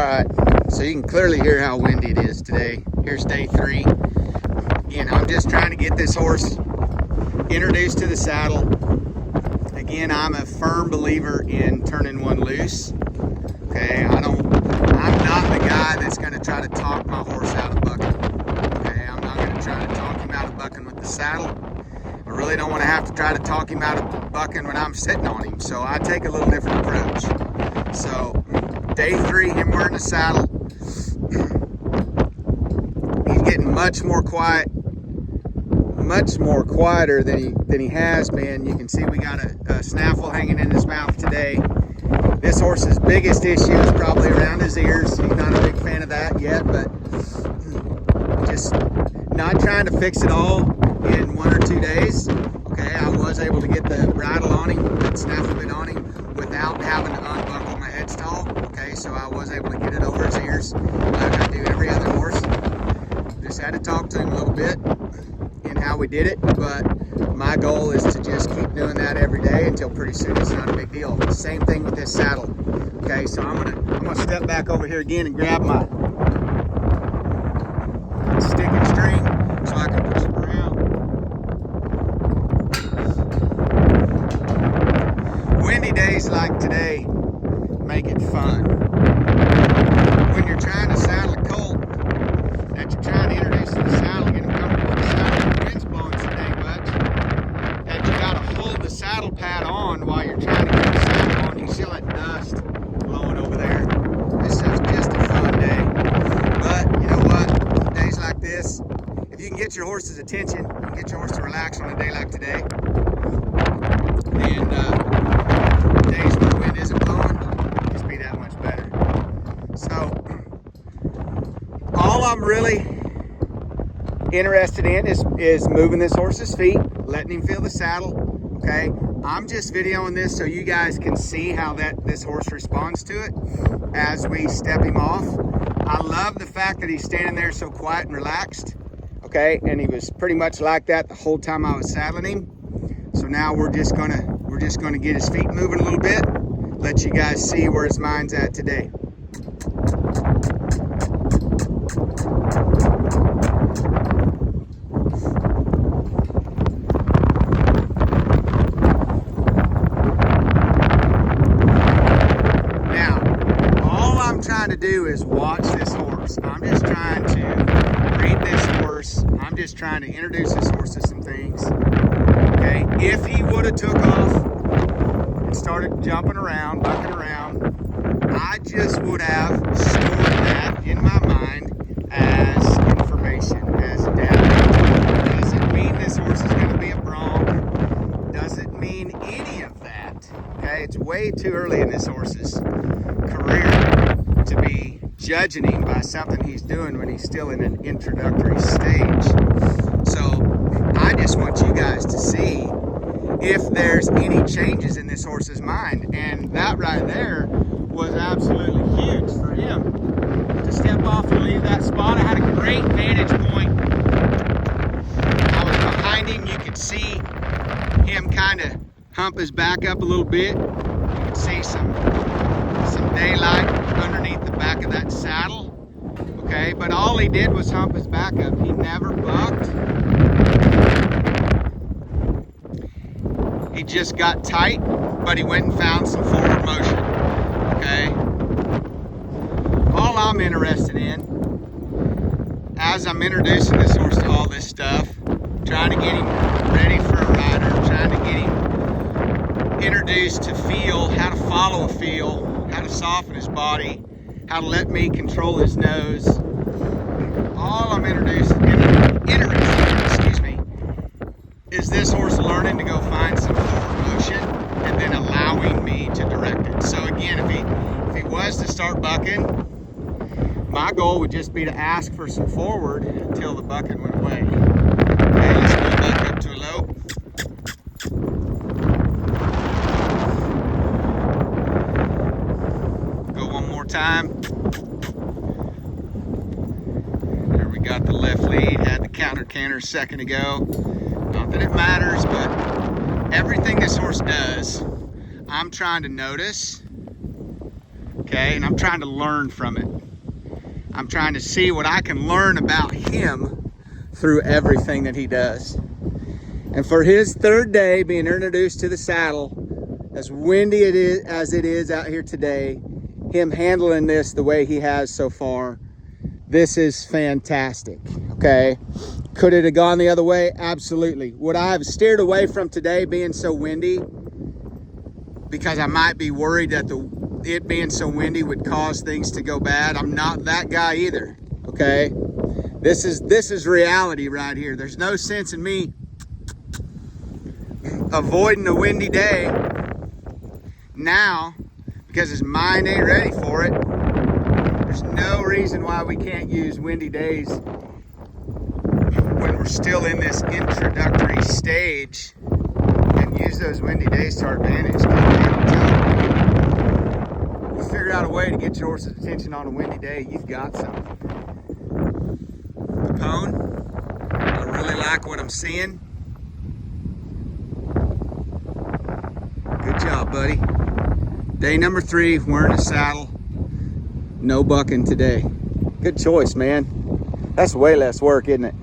Alright, so you can clearly hear how windy it is today. Here's day 3. Again, I'm just trying to get this horse introduced to the saddle. Again, I'm a firm believer in turning one loose. Okay, I'm not the guy that's going to try to talk my horse out of bucking. Okay, I'm not going to try to talk him out of bucking with the saddle. I really don't want to have to try to talk him out of bucking when I'm sitting on him, so I take a little different approach. So, day 3, him wearing the saddle. He's getting much more quiet, much more quieter than he has been. You can see we got a snaffle hanging in his mouth today. This horse's biggest issue is probably around his ears. He's not a big fan of that yet, but just not trying to fix it all in 1 or 2 days. Okay, I was able to get the bridle on him, that snaffle bit on him, without having to unbuckle my headstall. Okay, so I was able to get it over his ears like I do every other horse. Just had to talk to him a little bit in how we did it, but my goal is to just keep doing that every day until pretty soon it's not a big deal. Same thing with this saddle. Okay, so I'm gonna step back over here again and grab my stick and string so I can push it around. Windy days like today make it fun. When you're trying to saddle a colt that you're trying to introduce to the saddle, get him comfortable with the saddle, the wind's blowing so dang much that you gotta hold the saddle pad on while you're trying to get the saddle on. You see all that dust blowing over there. This is just a fun day. But you know what? Days like this, if you can get your horse's attention, you can get your horse to relax on a day like today, then days when the wind isn't blowing, just be that much better. So, all I'm really interested in is moving this horse's feet, letting him feel the saddle. Okay, I'm just videoing this so you guys can see how this horse responds to it as we step him off. I love the fact that he's standing there so quiet and relaxed. Okay, and he was pretty much like that the whole time I was saddling him. So now we're just gonna get his feet moving a little bit, let you guys see where his mind's at today. Now, all I'm trying to do is watch this horse. I'm just trying to read this horse. I'm just trying to introduce this horse to some things. Okay, if he would have took off and started jumping around, bucking around, I just would have stored that in my mind as information, as data. Doesn't mean this horse is going to be a bronc. Doesn't mean any of that. Okay, it's way too early in this horse's career to be judging him by something he's doing when he's still in an introductory stage. So I just want you guys to see if there's any changes in this horse's mind, and that right there was absolutely huge for him to step off and leave that spot. I had a great vantage point. I was behind him. You could see him kind of hump his back up a little bit. You could see some daylight underneath the back of that saddle. Okay, but all he did was hump his back up. He never bucked. He just got tight, but he went and found some forward motion. Okay? All I'm interested in, as I'm introducing this horse to all this stuff, trying to get him ready for a rider, trying to get him introduced to feel, how to follow a feel, how to soften his body, how to let me control his nose. All I'm interested in, is this horse learning to go find some forward motion and then allowing me to direct it. So again, if he was to start bucking, my goal would just be to ask for some forward until the bucking went away. Okay, let's go back up to a low. Go one more time. There we got the left lead, had the counter canter a second ago. Not that it matters, but everything this horse does, I'm trying to notice okay? And I'm trying to learn from it. I'm trying to see what I can learn about him through everything that he does. And for his third day being introduced to the saddle, as windy as it is out here today, him handling this the way he has so far, this is fantastic, okay? Could it have gone the other way? Absolutely. Would I have steered away from today being so windy? Because I might be worried that it being so windy would cause things to go bad. I'm not that guy either, okay? This is reality right here. There's no sense in me avoiding a windy day now because his mind ain't ready for it. There's no reason why we can't use windy days when we're still in this introductory stage and use those windy days to our advantage. You figure out a way to get your horse's attention on a windy day, you've got something. Capone, I really like what I'm seeing. Good job, buddy. Day number 3, wearing a saddle. No bucking today. Good choice, man. That's way less work, isn't it?